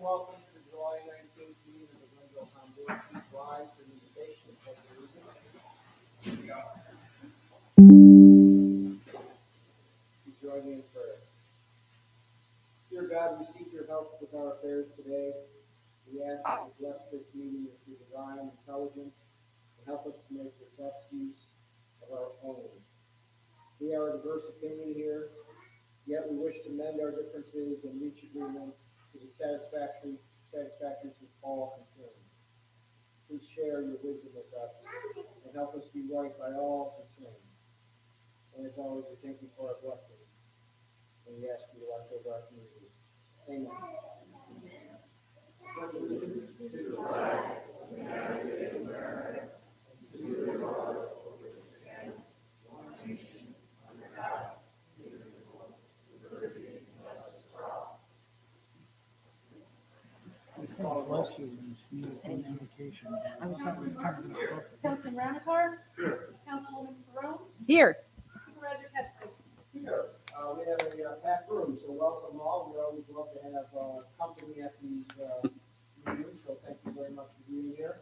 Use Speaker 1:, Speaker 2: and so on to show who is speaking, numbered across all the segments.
Speaker 1: welcome to the July 19th meeting of the Glenville Town Board. Please rise for the invitation and pledge allegiance. Please join me in prayer. Dear God, we seek your help with our affairs today. We ask that you bless this meeting with your divine intelligence and help us to make the best use of our own. We are a diverse opinion here, yet we wish to mend our differences and reach agreement to the satisfaction to all concerned. Please share your wisdom with us and help us be right by all concerned. And as always, we thank you for our blessing, and we ask you to watch over our community. Amen.
Speaker 2: Bless you when you sneeze in communication.
Speaker 3: I was talking to
Speaker 4: Councilman Ramichardt? Here. Councilwoman Barone?
Speaker 3: Here.
Speaker 4: Supervisor Ketzke?
Speaker 1: Here, we have a packed room, so welcome all. We always love to have company at these meetings, so thank you very much for being here.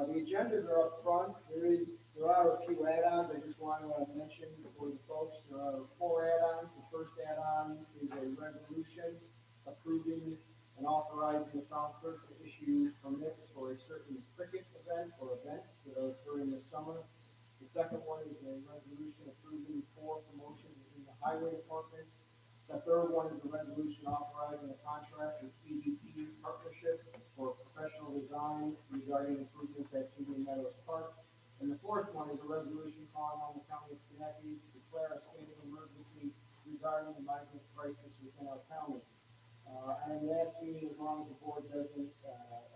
Speaker 1: The agendas are up front. There are a few add-ons. I just want to mention for the folks, there are 4 add-ons. The first add-on is a resolution approving and authorizing the town clerk to issue permits for a certain cricket event or events that are occurring this summer. The second one is a resolution approving 4 promotions within the highway department. The third one is a resolution authorizing a contract with EDP Partnership for professional design regarding improvements at Union Meadows Park. And the fourth one is a resolution calling on the county of Schenectady to declare a state of emergency regarding the migrant crisis within our county. And last meeting, as long as the board doesn't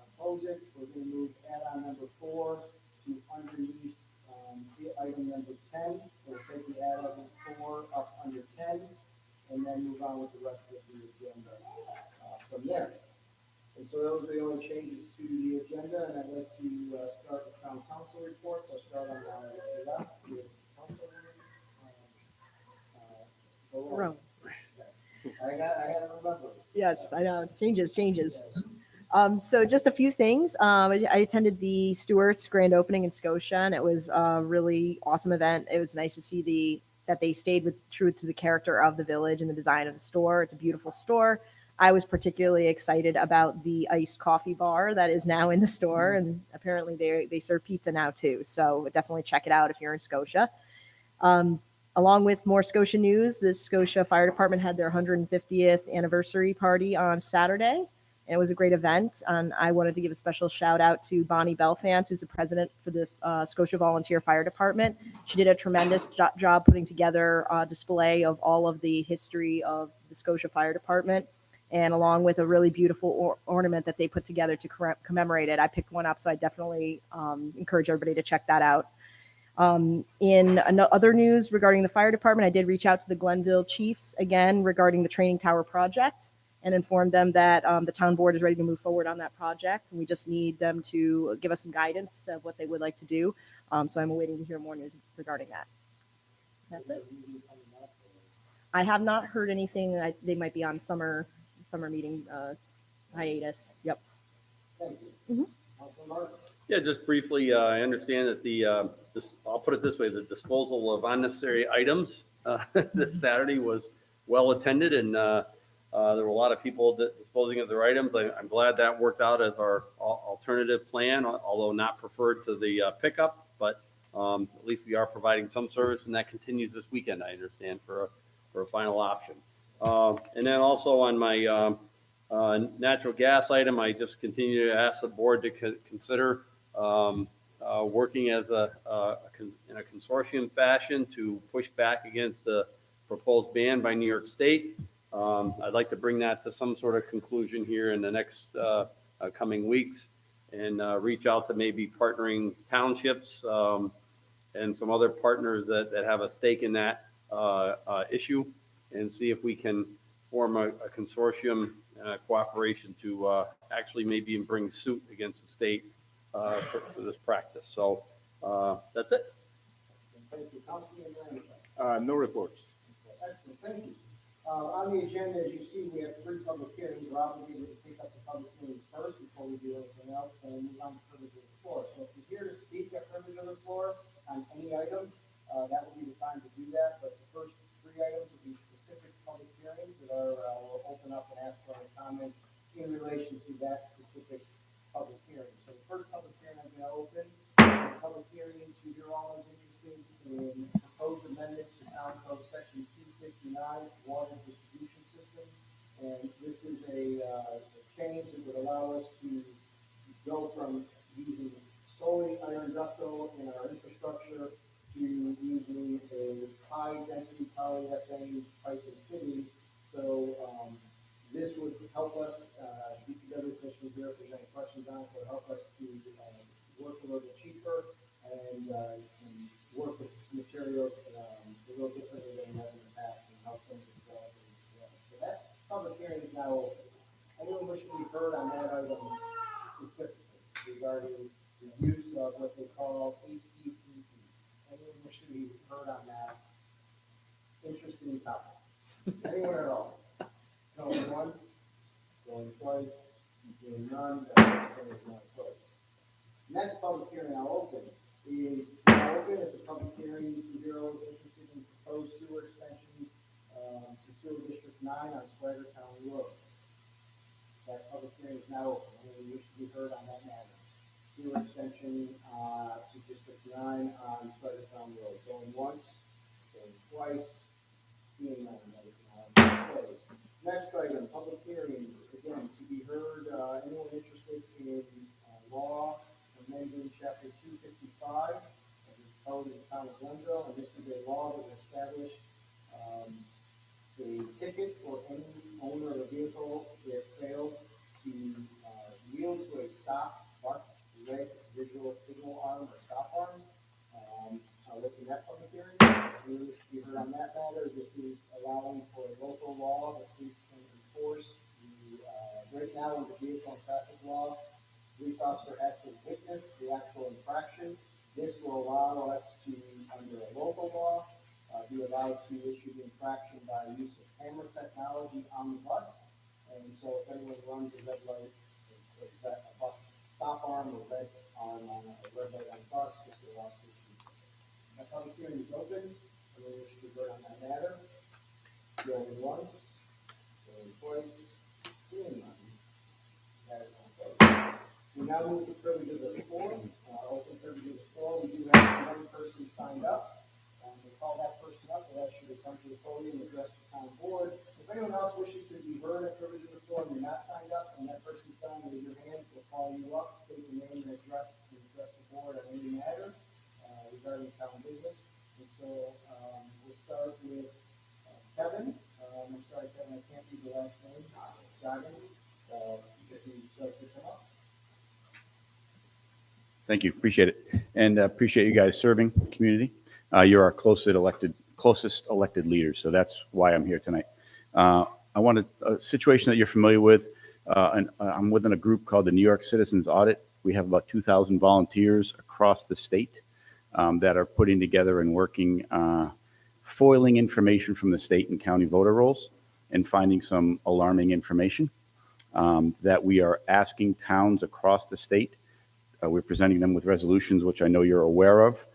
Speaker 1: oppose it, we're going to move add-on number 4 to underneath item number 10. We'll take the add-on 4 up under 10, and then move on with the rest of the agenda from there. And so those are the only changes to the agenda, and I'd like to start with town council reports. I'll start on my left with Councilwoman
Speaker 3: Barone.
Speaker 1: I had to remember.
Speaker 3: Yes, I know. Changes. So just a few things. I attended the Stewart's grand opening in Scotia, and it was a really awesome event. It was nice to see that they stayed true to the character of the village and the design of the store. It's a beautiful store. I was particularly excited about the iced coffee bar that is now in the store, and apparently they serve pizza now too. So definitely check it out if you're in Scotia. Along with more Scotia news, the Scotia Fire Department had their 150th anniversary party on Saturday, and it was a great event. And I wanted to give a special shout out to Bonnie Belfance, who's the president for the Scotia Volunteer Fire Department. She did a tremendous job putting together a display of all of the history of the Scotia Fire Department, and along with a really beautiful ornament that they put together to commemorate it. I picked one up, so I definitely encourage everybody to check that out. In other news regarding the fire department, I did reach out to the Glenville Chiefs again regarding the training tower project and informed them that the town board is ready to move forward on that project. And we just need them to give us some guidance of what they would like to do. So I'm awaiting to hear more news regarding that. That's it. I have not heard anything. They might be on summer meeting hiatus. Yep.
Speaker 1: Thank you.
Speaker 5: Yeah, just briefly, I understand that I'll put it this way, the disposal of unnecessary items this Saturday was well attended, and there were a lot of people disposing of their items. I'm glad that worked out as our alternative plan, although not preferred to the pickup, but at least we are providing some service, and that continues this weekend, I understand, for a final option. And then also on my natural gas item, I just continue to ask the board to consider working as in a consortium fashion to push back against the proposed ban by New York State. I'd like to bring that to some sort of conclusion here in the next coming weeks, and reach out to maybe partnering townships and some other partners that have a stake in that issue, and see if we can form a consortium cooperation to actually maybe even bring suit against the state for this practice. So that's it.
Speaker 1: Thank you.
Speaker 2: No reports.
Speaker 1: Excellent, thank you. On the agenda, as you see, we have 3 public hearings. We're obligated to take up the public hearings first before we do anything else, and then move on to privilege of the floor. So if you're here to speak at privilege of the floor on any item, that will be the time to do that. But the first 3 items will be specific public hearings that are, we'll open up and ask for any comments in relation to that specific public hearing. So the first public hearing I'm going to open is a public hearing to hear all those interested in proposed amendments to Town Code Section 259, water distribution system. And this is a change that would allow us to go from using solely iron ductile in our infrastructure to using a high-density polyethylene pipe and fitting. So this would help us, DPW officials here, if there's any questions on it, would help us to work a little bit cheaper and work with materials a little differently than we have in the past and how things are developing. So that public hearing is now open. Anyone wishing to be heard on that item specifically regarding the use of what they call HDPE? Anyone wishing to be heard on that interesting topic? Anyone at all? Going once, going twice, doing none, that is not closed. Next public hearing I'll open is a public hearing to hear those interested in proposed sewer extension to sewer district 9 on Swagger County Road. That public hearing is now open. Anyone wish to be heard on that matter? Sewer extension to district 9 on Swagger County Road. Going once, going twice, seeing none, that is now closed. Next item, public hearing, again, to be heard, anyone interested in law amending chapter 255 of the code of the town of Glenville, and this is a law that will establish a ticket for any owner of a vehicle that failed to yield to a stop, bus, red, visual signal arm, or stop arm. I'll look at that public hearing. We wish to be heard on that matter. This is allowing for a local law that police can enforce. Right now, in the vehicle and traffic law, police officer has to witness the actual infraction. This will allow us to, under a local law, be allowed to issue the infraction by use of camera technology on the bus. And so if anyone runs a red light, a bus stop arm or red arm on a red light on a bus, this will allow us to issue. The public hearing is open. Anyone wish to vote on that matter? Going once, going twice, seeing none. That is not closed. We now move to privilege of the floor. Open privilege of the floor. We do have one person signed up. We'll call that person up. We'll ask you to come to the podium and address the town board. If anyone else wishes to be heard at privilege of the floor and you're not signed up, and that person's done, raise your hand. We'll call you up, state your name and address the board on any matter regarding town business. And so we'll start with Kevin. I'm sorry, Kevin, I can't read the last name. Goggins. If you'd like to come up.
Speaker 6: Thank you. Appreciate it. And appreciate you guys serving the community. You're our closest elected leaders. So that's why I'm here tonight. I want a situation that you're familiar with. And I'm within a group called the New York Citizens Audit. We have about 2,000 volunteers across the state that are putting together and working, foiling information from the state and county voter rolls and finding some alarming information that we are asking towns across the state. We're presenting them with resolutions, which I know you're aware of,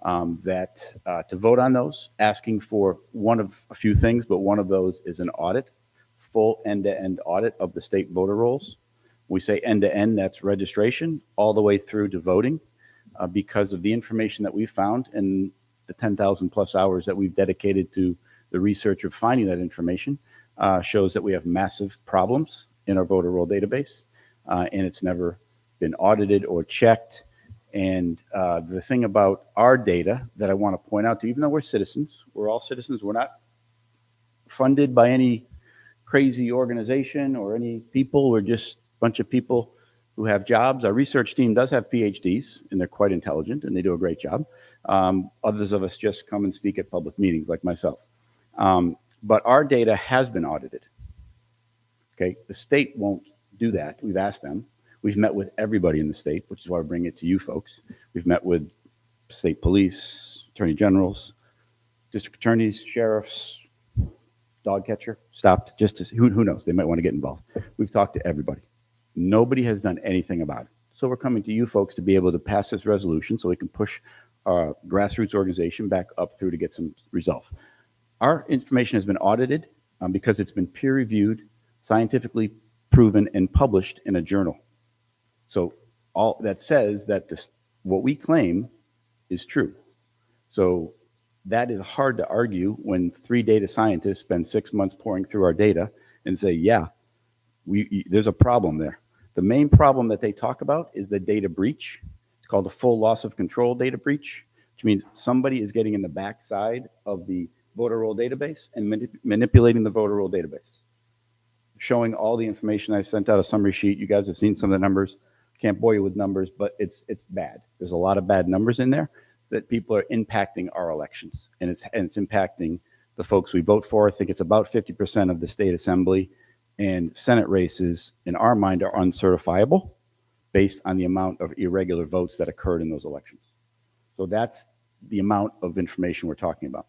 Speaker 6: to vote on those, asking for one of a few things, but one of those is an audit, full end-to-end audit of the state voter rolls. We say end-to-end, that's registration, all the way through to voting, because of the information that we found and the 10,000 plus hours that we've dedicated to the research of finding that information shows that we have massive problems in our voter roll database, and it's never been audited or checked. And the thing about our data that I want to point out to, even though we're citizens, we're all citizens, we're not funded by any crazy organization or any people, we're just a bunch of people who have jobs. Our research team does have PhDs, and they're quite intelligent, and they do a great job. Others of us just come and speak at public meetings like myself. But our data has been audited. Okay, the state won't do that. We've asked them. We've met with everybody in the state, which is why I bring it to you folks. We've met with state police, attorney generals, district attorneys, sheriffs, dog catcher stopped just to see, who knows, they might want to get involved. We've talked to everybody. Nobody has done anything about it. So we're coming to you folks to be able to pass this resolution so we can push our grassroots organization back up through to get some resolve. Our information has been audited because it's been peer reviewed, scientifically proven, and published in a journal. So all that says that this, what we claim is true. So that is hard to argue when 3 data scientists spend 6 months pouring through our data and say, yeah, there's a problem there. The main problem that they talk about is the data breach. It's called a full loss of control data breach, which means somebody is getting in the backside of the voter roll database and manipulating the voter roll database, showing all the information. I sent out a summary sheet. You guys have seen some of the numbers. Can't bore you with numbers, but it's bad. There's a lot of bad numbers in there that people are impacting our elections, and it's impacting the folks we vote for. I think it's about 50% of the state assembly and Senate races, in our mind, are uncertifiable based on the amount of irregular votes that occurred in those elections. So that's the amount of information we're talking about.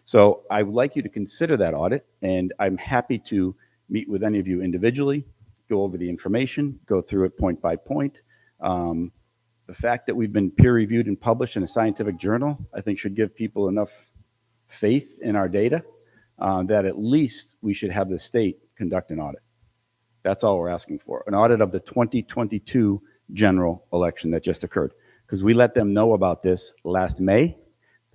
Speaker 6: So I would like you to consider that audit, and I'm happy to meet with any of you individually, go over the information, go through it point by point. The fact that we've been peer reviewed and published in a scientific journal, I think should give people enough faith in our data that at least we should have the state conduct an audit. That's all we're asking for, an audit of the 2022 general election that just occurred. Because we let them know about this last May,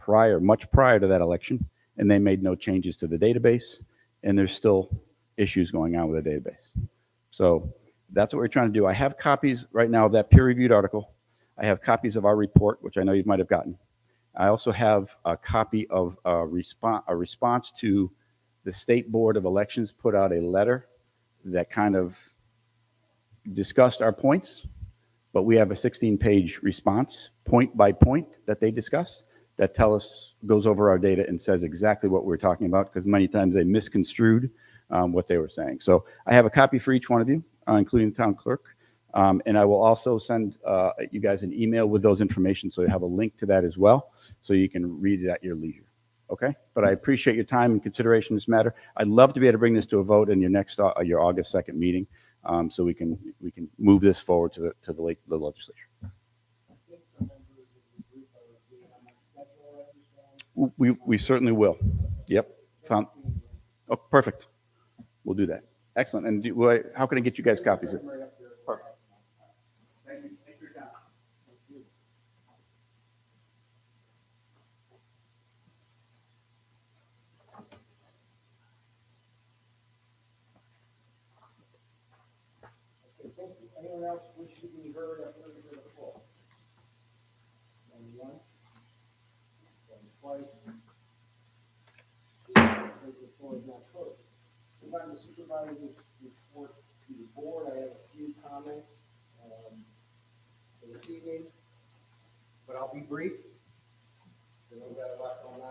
Speaker 6: much prior to that election, and they made no changes to the database, and there's still issues going on with the database. So that's what we're trying to do. I have copies right now of that peer-reviewed article. I have copies of our report, which I know you might have gotten. I also have a copy of a response to the State Board of Elections put out a letter that kind of discussed our points, but we have a 16-page response, point by point, that they discuss, that goes over our data and says exactly what we're talking about, because many times they misconstrued what they were saying. So I have a copy for each one of you, including the town clerk. And I will also send you guys an email with those information, so you have a link to that as well, so you can read it at your leisure. Okay? But I appreciate your time and consideration in this matter. I'd love to be able to bring this to a vote in your next your August 2nd meeting, so we can move this forward to the legislature. We certainly will. Yep. Oh, perfect. We'll do that. Excellent. And how can I get you guys copies of it? Perfect. Thank you. Thank you for your time. Thank you.
Speaker 1: Okay, thank you. Anyone else wish to be heard after the floor? Going once, going twice. The floor is not closed. Move on to supervisor's report to the board. I have a few comments for this evening, but I'll be brief. We've got a lot going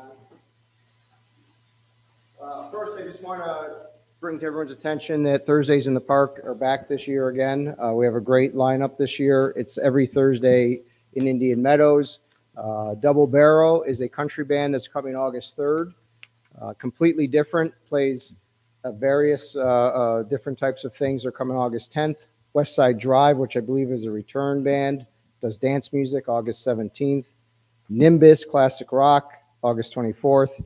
Speaker 1: on. First, I just want to bring to everyone's attention that Thursdays in the Park are back this year again. We have a great lineup this year. It's every Thursday in Indian Meadows. Double Barrel is a country band that's coming August 3rd. Completely different, plays various different types of things are coming August 10th. West Side Drive, which I believe is a return band, does dance music August 17th. Nimbus Classic Rock, August 24th.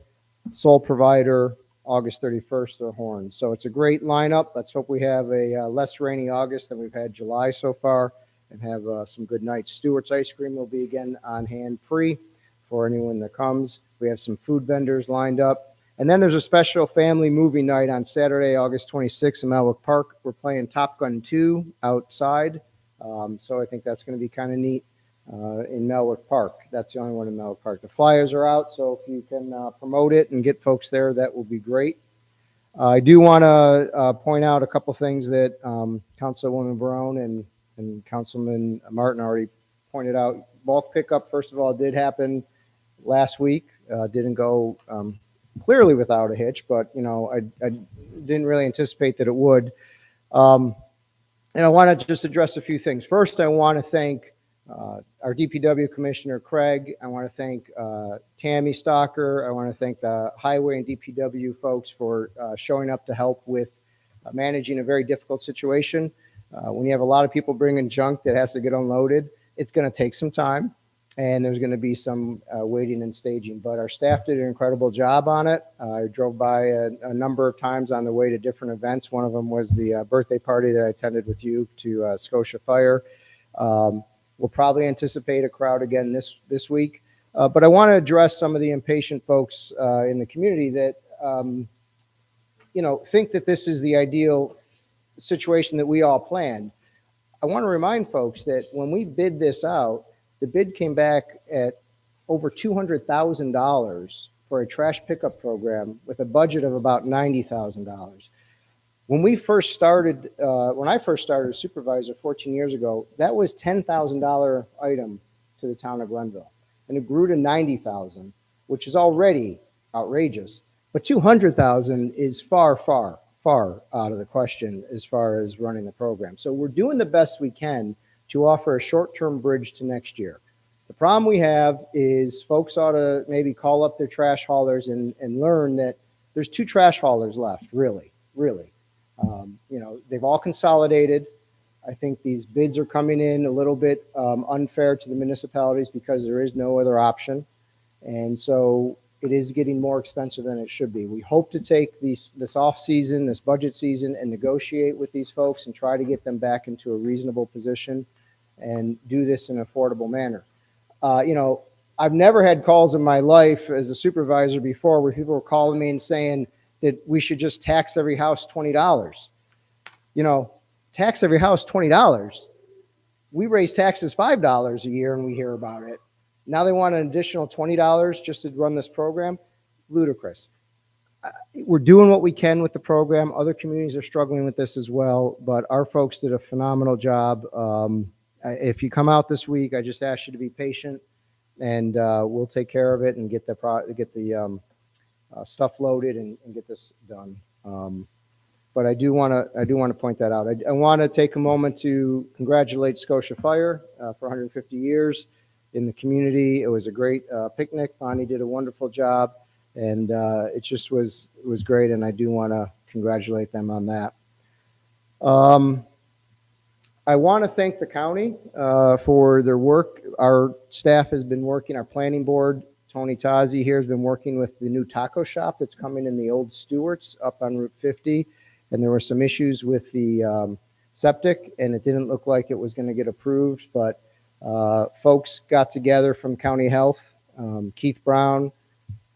Speaker 1: Soul Provider, August 31st, the horns. So it's a great lineup. Let's hope we have a less rainy August than we've had July so far, and have some good nights. Stewart's Ice Cream will be again on hand free for anyone that comes. We have some food vendors lined up. And then there's a special family movie night on Saturday, August 26th in Melwick Park. We're playing Top Gun 2 outside. So I think that's going to be kind of neat in Melwick Park. That's the only one in Melwick Park. The flyers are out, so if you can promote it and get folks there, that will be great. I do want to point out a couple things that Councilwoman Barone and Councilman Martin already pointed out. Bulk pickup, first of all, did happen last week. Didn't go clearly without a hitch, but I didn't really anticipate that it would. And I want to just address a few things. First, I want to thank our DPW Commissioner Craig. I want to thank Tammy Stalker. I want to thank the Highway and DPW folks for showing up to help with managing a very difficult situation. When you have a lot of people bringing junk that has to get unloaded, it's going to take some time, and there's going to be some waiting and staging. But our staff did an incredible job on it. I drove by a number of times on the way to different events. One of them was the birthday party that I attended with you to Scotia Fire. We'll probably anticipate a crowd again this week. But I want to address some of the impatient folks in the community that think that this is the ideal situation that we all planned. I want to remind folks that when we bid this out, the bid came back at over $200,000 for a trash pickup program with a budget of about $90,000. When I first started as supervisor 14 years ago, that was $10,000 item to the town of Glenville, and it grew to $90,000, which is already outrageous. But $200,000 is far, far, far out of the question as far as running the program. So we're doing the best we can to offer a short-term bridge to next year. The problem we have is folks ought to maybe call up their trash haulers and learn that there's 2 trash haulers left, really. They've all consolidated. I think these bids are coming in a little bit unfair to the municipalities because there is no other option. And so it is getting more expensive than it should be. We hope to take this off season, this budget season, and negotiate with these folks and try to get them back into a reasonable position and do this in an affordable manner. I've never had calls in my life as a supervisor before where people were calling me and saying that we should just tax every house $20. Tax every house $20. We raise taxes $5 a year and we hear about it. Now they want an additional $20 just to run this program. Ludicrous. We're doing what we can with the program. Other communities are struggling with this as well, but our folks did a phenomenal job. If you come out this week, I just ask you to be patient, and we'll take care of it and get the stuff loaded and get this done. But I do want to point that out. I want to take a moment to congratulate Scotia Fire for 150 years in the community. It was a great picnic. Bonnie did a wonderful job, and it just was great. And I do want to congratulate them on that. I want to thank the county for their work. Our staff has been working. Our planning board, Tony Tazi here, has been working with the new taco shop that's coming in the old Stewart's up on Route 50. And there were some issues with the septic, and it didn't look like it was going to get approved. But folks got together from County Health, Keith Brown,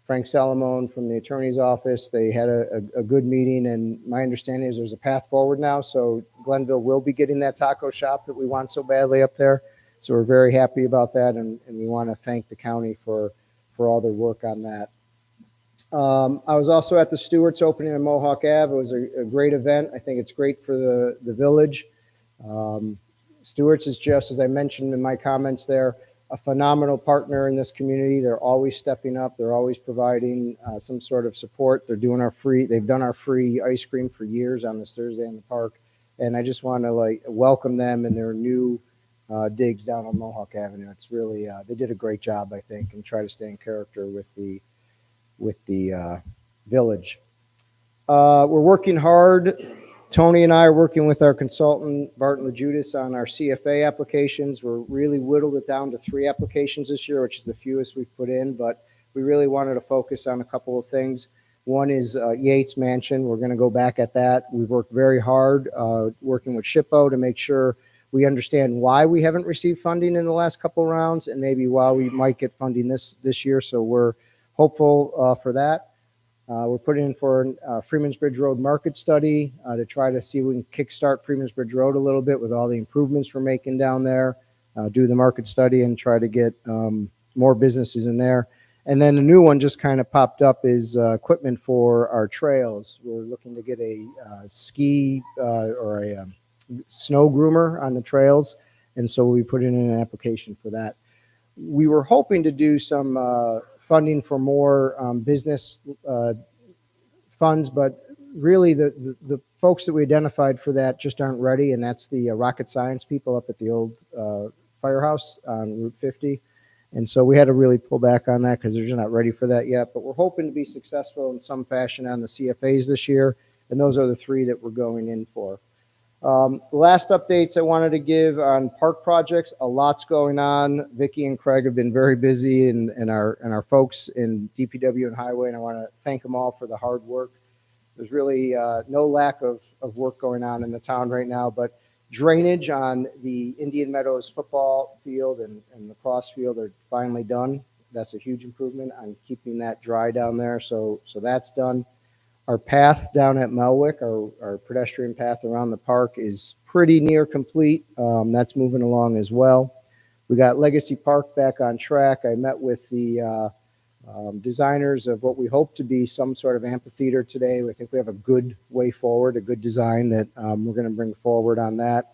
Speaker 1: Frank Salamone from the attorney's office. They had a good meeting, and my understanding is there's a path forward now. So Glenville will be getting that taco shop that we want so badly up there. So we're very happy about that, and we want to thank the county for all their work on that. I was also at the Stewart's opening on Mohawk Ave. It was a great event. I think it's great for the village. Stewart's is, just as I mentioned in my comments there, a phenomenal partner in this community. They're always stepping up. They're always providing some sort of support. They've done our free ice cream for years on this Thursday in the park. And I just want to welcome them in their new digs down on Mohawk Avenue. It's really, they did a great job, I think, and try to stay in character with the village. We're working hard. Tony and I are working with our consultant, Barton LaJudas, on our CFA applications. We're really whittled it down to 3 applications this year, which is the fewest we've put in, but we really wanted to focus on a couple of things. One is Yates Mansion. We're going to go back at that. We've worked very hard working with SHPO to make sure we understand why we haven't received funding in the last couple of rounds and maybe why we might get funding this year. So we're hopeful for that. We're putting in for Freeman's Bridge Road market study to try to see if we can kickstart Freeman's Bridge Road a little bit with all the improvements we're making down there, do the market study and try to get more businesses in there. And then a new one just kind of popped up is equipment for our trails. We're looking to get a ski or a snow groomer on the trails. And so we put in an application for that. We were hoping to do some funding for more business funds, but really the folks that we identified for that just aren't ready, and that's the rocket science people up at the old
Speaker 7: firehouse on Route 50. And so we had to really pull back on that because they're just not ready for that yet. But we're hoping to be successful in some fashion on the CFAs this year. And those are the 3 that we're going in for. The last updates I wanted to give on park projects, a lot's going on. Vicki and Craig have been very busy and our folks in DPW and Highway, and I want to thank them all for the hard work. There's really no lack of work going on in the town right now, but drainage on the Indian Meadows football field and lacrosse field are finally done. That's a huge improvement on keeping that dry down there. So that's done. Our path down at Melwick, our pedestrian path around the park, is pretty near complete. That's moving along as well. We got Legacy Park back on track. I met with the designers of what we hope to be some sort of amphitheater today. I think we have a good way forward, a good design that we're going to bring forward on that.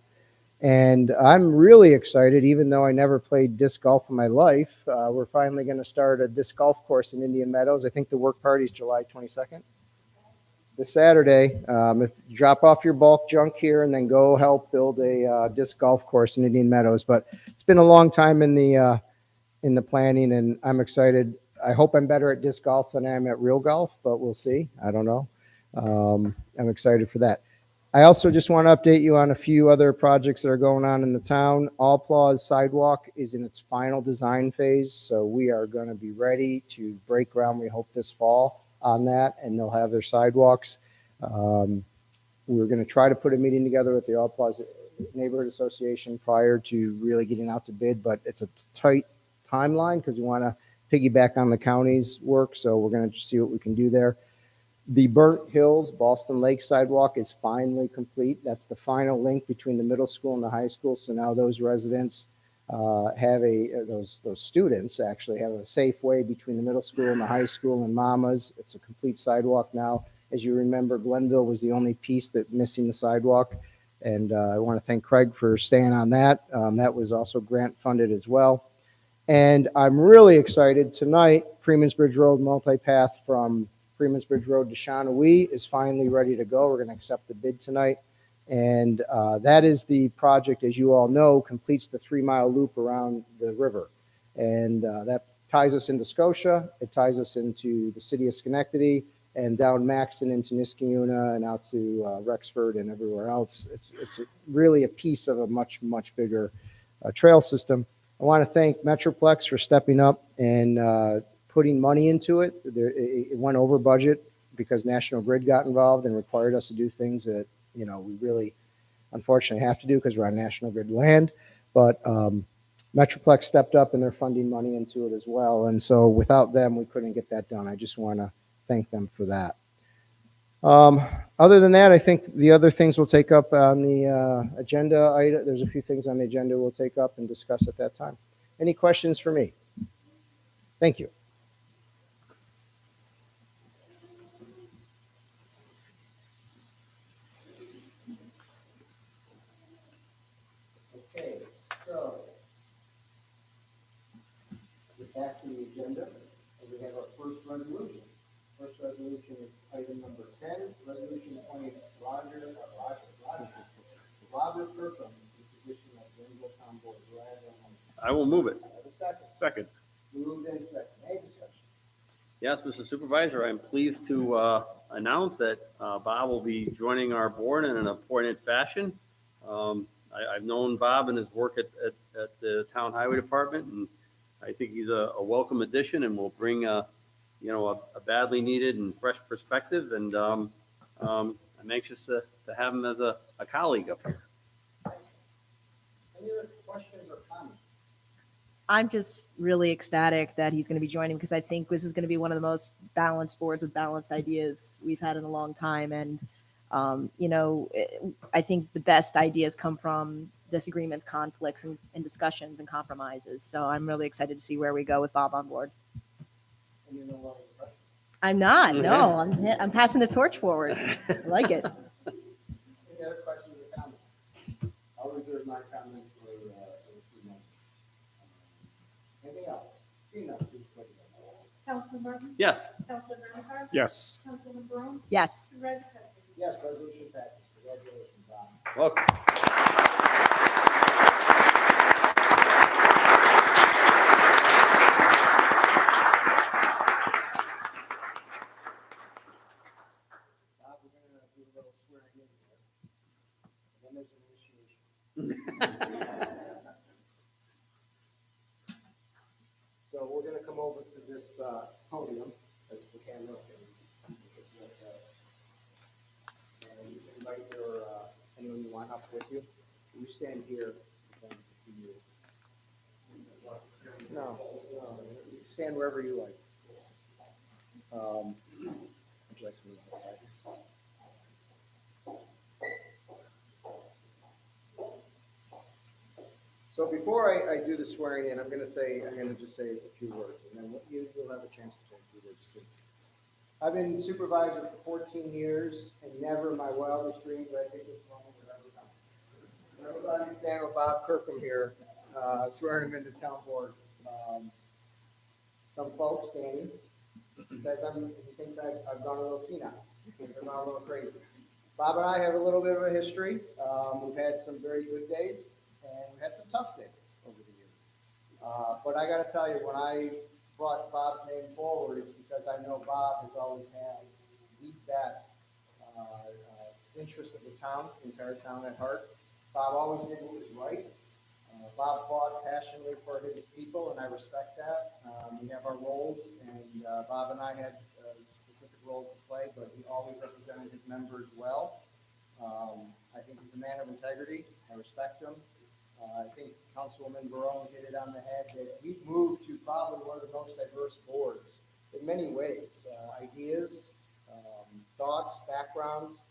Speaker 7: And I'm really excited, even though I never played disc golf in my life. We're finally going to start a disc golf course in Indian Meadows. I think the work party is July 22nd. This Saturday, if you drop off your bulk junk here and then go help build a disc golf course in Indian Meadows. But it's been a long time in the planning, and I'm excited. I hope I'm better at disc golf than I am at real golf, but we'll see. I don't know. I'm excited for that. I also just want to update you on a few other projects that are going on in the town. All Plaza sidewalk is in its final design phase, so we are going to be ready to break ground, we hope, this fall on that, and they'll have their sidewalks. We're going to try to put a meeting together with the All Plaza Neighborhood Association prior to really getting out to bid, but it's a tight timeline because we want to piggyback on the county's work, so we're going to see what we can do there. The Burnt Hills Boston Lake sidewalk is finally complete. That's the final link between the middle school and the high school. So now those residents those students actually have a safe way between the middle school and the high school and Mama's. It's a complete sidewalk now. As you remember, Glenville was the only piece that missing the sidewalk. And I want to thank Craig for staying on that. That was also grant funded as well. And I'm really excited tonight, Freeman's Bridge Road multipath from Freeman's Bridge Road to Shawnee is finally ready to go. We're going to accept the bid tonight. And that is the project, as you all know, completes the 3-mile loop around the river. And that ties us into Scotia. It ties us into the city of Schenectady and down Maxton into Niskayuna and out to Rexford and everywhere else. It's really a piece of a much, much bigger trail system. I want to thank Metroplex for stepping up and putting money into it. It went over budget because National Grid got involved and required us to do things that, we really unfortunately have to do because we're on National Grid land. But Metroplex stepped up and they're funding money into it as well. And so without them, we couldn't get that done. I just want to thank them for that. Other than that, I think the other things we'll take up on the agenda item. There's a few things on the agenda we'll take up and discuss at that time. Any questions for me? Thank you.
Speaker 1: Okay, so get back to the agenda, and we have our first resolution. First resolution is item number 10, resolution appointing Robert Kirkham to the position of Glenville Town Board. Do I have a
Speaker 5: I will move it.
Speaker 1: I have a second?
Speaker 6: Second.
Speaker 1: Moved and second. Any discussion?
Speaker 5: Yes, Mr. Supervisor, I'm pleased to announce that Bob will be joining our board in an appointed fashion. I've known Bob and his work at the Town Highway Department, and I think he's a welcome addition and will bring a badly needed and fresh perspective. And I'm anxious to have him as a colleague up here.
Speaker 1: Any other questions or comments?
Speaker 3: I'm just really ecstatic that he's going to be joining because I think this is going to be one of the most balanced boards with balanced ideas we've had in a long time. And, I think the best ideas come from disagreements, conflicts, and discussions and compromises. So I'm really excited to see where we go with Bob on board.
Speaker 1: And you're no longer present.
Speaker 3: I'm not. No, I'm passing the torch forward. I like it.
Speaker 1: Any other questions or comments? I'll reserve my comments for a few moments. Anything else? Seeing none, please put it on.
Speaker 4: Councilman Martin?
Speaker 5: Yes.
Speaker 4: Councilman Ramichardt?
Speaker 6: Yes.
Speaker 4: Councilman Brown?
Speaker 3: Yes.
Speaker 4: Supervisor Pettsley?
Speaker 1: Yes, resolution passes. Congratulations, Bob.
Speaker 5: Welcome.
Speaker 1: a little swearing in here. And then there's an initiation. So we're gonna come over to this podium, as the camera can. And you can invite your, anyone you want up with you. You stand here, so they can see you. No, you stand wherever you like. Would you like to move outside? So before I do the swearing in, I'm gonna just say a few words, and then you'll have a chance to say a few words too. I've been supervisor for 14 years, and never in my wildest dreams did I think this moment would ever come. Everybody stand with Bob Kirkham here, swearing him into town board. Some folks standing, says he thinks I've gone a little senile, he thinks I'm a little crazy. Bob and I have a little bit of a history. We've had some very good days, and we've had some tough days over the years. But I gotta tell you, when I brought Bob's name forward, it's because I know Bob has always had the best interest of the town, the entire town at heart. Bob always did what was right. Bob fought passionately for his people, and I respect that. We have our roles, and Bob and I had specific roles to play, but he always represented his members well. I think he's a man of integrity. I respect him. I think Councilwoman Barone hit it on the head that we've moved to probably one of the most diverse boards in many ways, ideas, thoughts, backgrounds.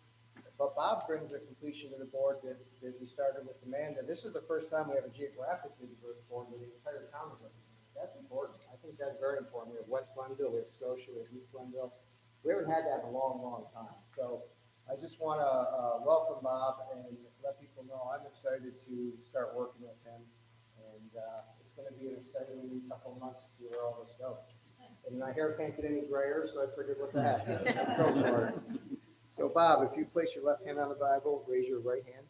Speaker 1: But Bob brings a completion to the board that we started with Amanda. This is the first time we have a geographically diverse board where the entire town is represented. That's important. I think that's very important. We have West Glenville, we have Scotia, we have East Glenville. We haven't had that in a long, long time. So I just want to welcome Bob and let people know I'm excited to start working with him. And it's going to be an exciting couple of months to see where all this goes. And my hair can't get any grayer, so I figured what the heck. Let's go for it. So Bob, if you place your left hand on the Bible, raise your right hand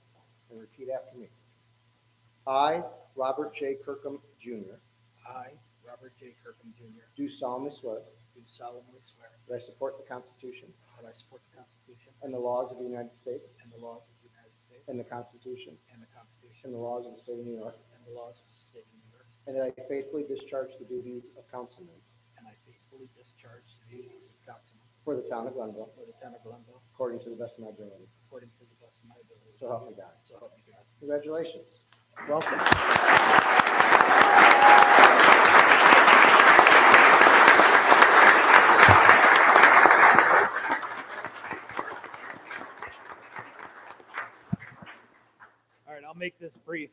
Speaker 1: and repeat after me. I, Robert J. Kirkham, Jr.,
Speaker 2: I, Robert J. Kirkham Jr.,
Speaker 1: do solemnly swear
Speaker 2: do solemnly swear
Speaker 1: that I support the Constitution
Speaker 2: that I support the Constitution
Speaker 1: and the laws of the United States
Speaker 2: and the laws of the United States
Speaker 1: and the Constitution
Speaker 2: and the Constitution
Speaker 1: and the laws of the State of New York,
Speaker 2: and the laws of the state of New York,
Speaker 1: and that I faithfully discharge the duties of councilman
Speaker 2: and I faithfully discharge the duties of councilman
Speaker 1: for the town of Glenville
Speaker 2: for the town of Glenville
Speaker 1: according to the best of my ability.
Speaker 2: according to the best of my ability.
Speaker 1: So help me God.
Speaker 2: So help me God.
Speaker 1: Congratulations. Welcome.
Speaker 2: All right, I'll make this brief.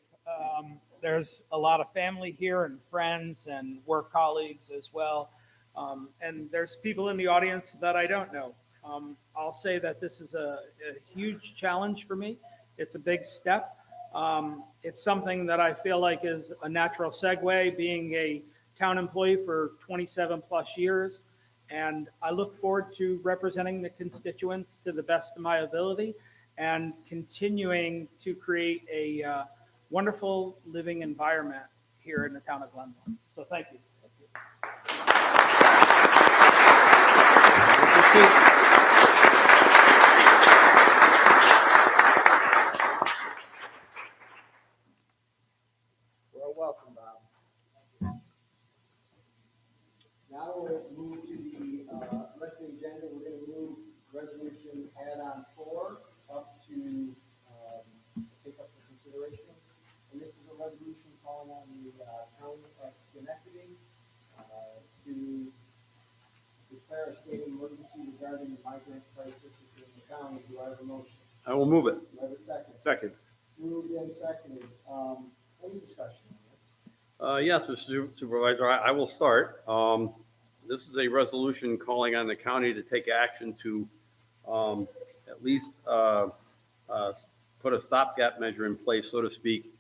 Speaker 2: There's a lot of family here and friends and work colleagues as well. And there's people in the audience that I don't know. I'll say that this is a huge challenge for me. It's a big step. It's something that I feel like is a natural segue, being a town employee for 27 plus years. And I look forward to representing the constituents to the best of my ability and continuing to create a wonderful living environment here in the town of Glenville. So thank you.
Speaker 1: Well, welcome, Bob. Now we'll move to the rest of the agenda. We're going to move resolution add-on 4 up to take up for consideration. And this is a resolution calling on the town of Schenectady to declare a state of emergency regarding the migrant crisis within the county. Do I have a motion?
Speaker 5: I will move it.
Speaker 1: Do I have a second?
Speaker 5: Second.
Speaker 1: Moved and seconded. Any discussion on this?
Speaker 5: Yes, Mr. Supervisor, I will start. This is a resolution calling on the county to take action to at least put a stopgap measure in place, so to speak,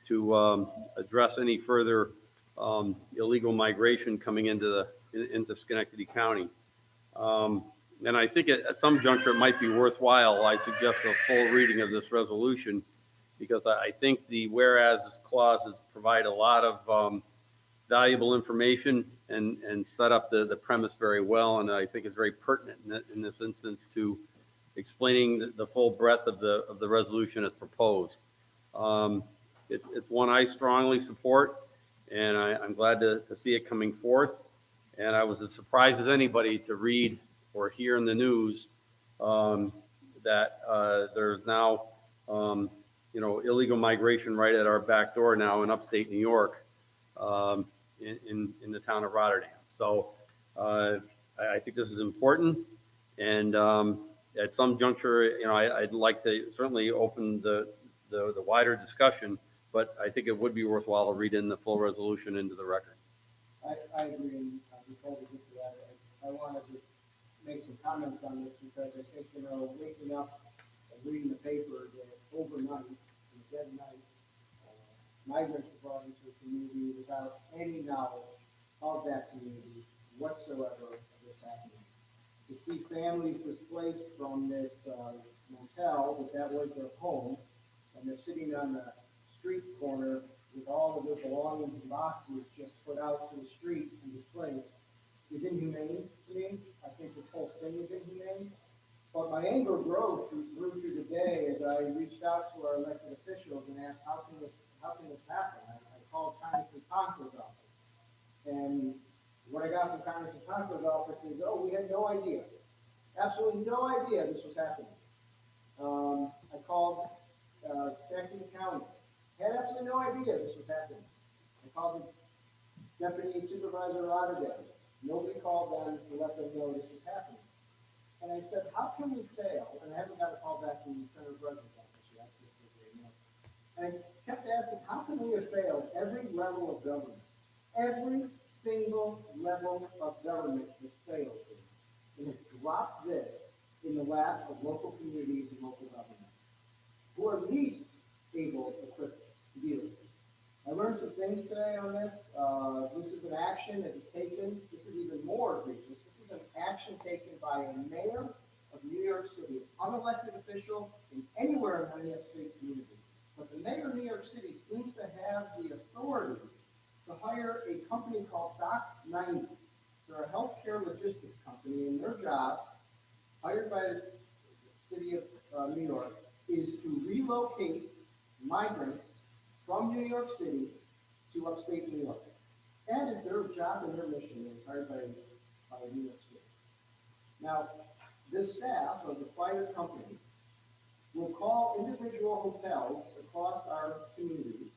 Speaker 5: to address any further illegal migration coming into Schenectady County. And I think at some juncture it might be worthwhile. I suggest a full reading of this resolution because I think the whereas clauses provide a lot of valuable information and set up the premise very well. And I think it's very pertinent in this instance to explaining the full breadth of the resolution as proposed. It's one I strongly support, and I'm glad to see it coming forth. And I was as surprised as anybody to read or hear in the news that there's now, illegal migration right at our back door now in upstate New York, in the town of Rotterdam. So I think this is important, and at some juncture, I'd like to certainly open the wider discussion, but I think it would be worthwhile to read in the full resolution into the record.
Speaker 1: I agree, and before we get to that, I want to just make some comments on this, because I think, waking up and reading the paper that overnight, in the dead night, migrants were brought into the community without any knowledge of that community whatsoever of this happening. To see families displaced from this motel, that was their home, and they're sitting on the street corner with all of their belongings and boxes just put out to the street and displaced, is inhumane to me. I think this whole thing is inhumane. But my anger grew through the day as I reached out to our elected officials and asked, how can this happen? I called Congressman Conkl's office. And what I got from Congressman Conkl's office is, oh, we had no idea. Absolutely no idea this was happening. I called Schenectady County. Had absolutely no idea this was happening. I called the Deputy Supervisor Rotterdam. Nobody called them to let them know this was happening. And I said, how can we fail? And I haven't got a call back from the Senator President's office yet, just so you know. And I kept asking, how can we have failed every level of government? Every single level of government has failed this, and has dropped this in the lap of local communities and local governments, who are least able equipped to deal with it. I learned some things today on this. This is an action that was taken. This is even more egregious. This is an action taken by a mayor of New York City, unelected official in anywhere in any upstate community. But the mayor of New York City seems to have the authority to hire a company called Doc 90. They're a healthcare logistics company, and their job, hired by the city of New York, is to relocate migrants from New York City to upstate New York. That is their job and their mission. They're hired by New York City. Now, this staff of the fire company will call individual hotels across our communities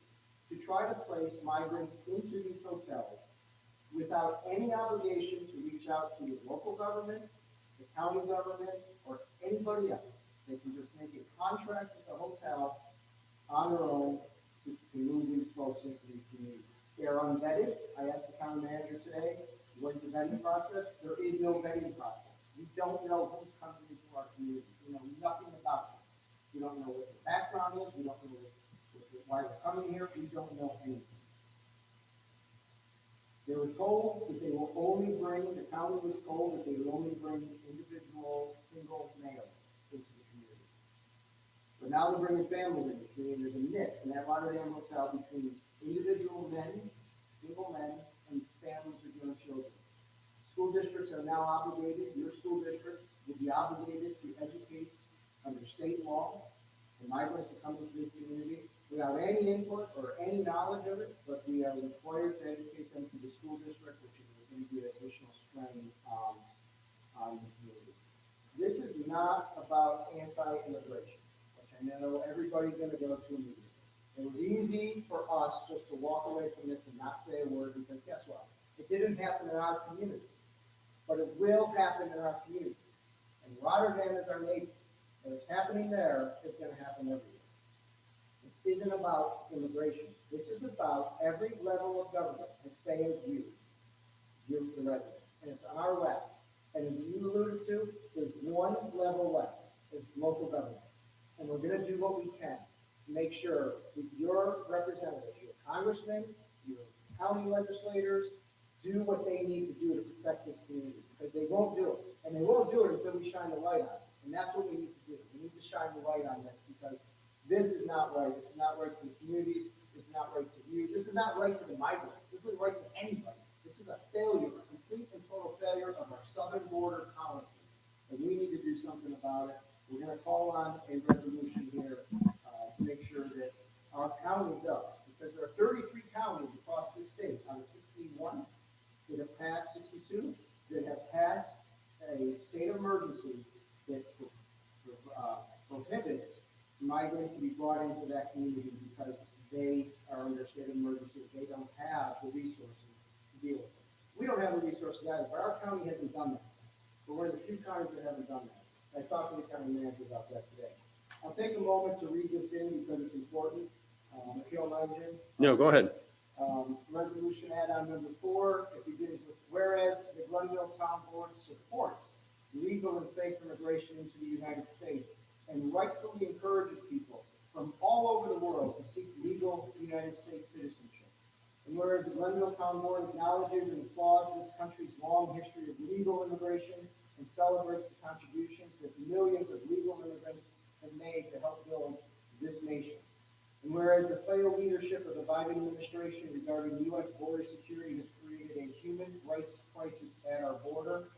Speaker 1: to try to place migrants into these hotels without any obligation to reach out to the local government, the county government, or anybody else. They can just make a contract with the hotel on their own to move these folks into these communities. They are unvetted. I asked the county manager today, what is the vetting process? There is no vetting process. We don't know who's coming into our community. We know nothing about them. We don't know what their background is. We don't know why they're coming here. We don't know anything. They were told that they will only bring, the county was told that they will only bring individual single males into the community. But now they're bringing families in. There's a mix in that Rotterdam hotel between individual men, single men, and families with young children. School districts are now obligated, your school districts will be obligated to educate under state law the migrants that come into this community without any input or any knowledge of it, but we are required to educate them through the school district, which is going to be an additional strain on the community. This is not about anti-immigration, which I know everybody's going to go to immediately. It was easy for us just to walk away from this and not say a word, because guess what? It didn't happen in our community, but it will happen in our community. And Rotterdam is our neighbor. And it's happening there, it's going to happen everywhere. This isn't about immigration. This is about every level of government has failed you, the residents. And it's on our left. And as you alluded to, there's one level left. It's local government. And we're going to do what we can to make sure that your representatives, your congressmen, your county legislators, do what they need to do to protect this community. Because they won't do it. And they won't do it until we shine the light on it. And that's what we need to do. We need to shine the light on this, because this is not right. This is not right to the communities. This is not right to you. This is not right to the migrants. This isn't right to anybody. This is a failure, a complete and total failure of our southern border policy. And we need to do something about it. we're gonna call on a resolution here, to make sure that our county does, because there are 33 counties across the state out of 61 that have passed, 62, that have passed a state of emergency that prohibits migrants to be brought into that community because they are under a state of emergency. They don't have the resources to deal with it. We don't have the resources either, but our county hasn't done that. But we're the few counties that haven't done that. I talked to the county manager about that today. I'll take a moment to read this in because it's important. If you don't mind, Jim.
Speaker 5: No, go ahead.
Speaker 1: Resolution add-on number 4, it begins with, whereas the Glenville Town Board supports legal and safe immigration into the United States and rightfully encourages people from all over the world to seek legal United States citizenship. And whereas the Glenville Town Board acknowledges and applauds this country's long history of legal immigration and celebrates the contributions that millions of legal immigrants have made to help build this nation. And whereas the failed leadership of the Biden administration regarding U.S. border security has created a human rights crisis at our border,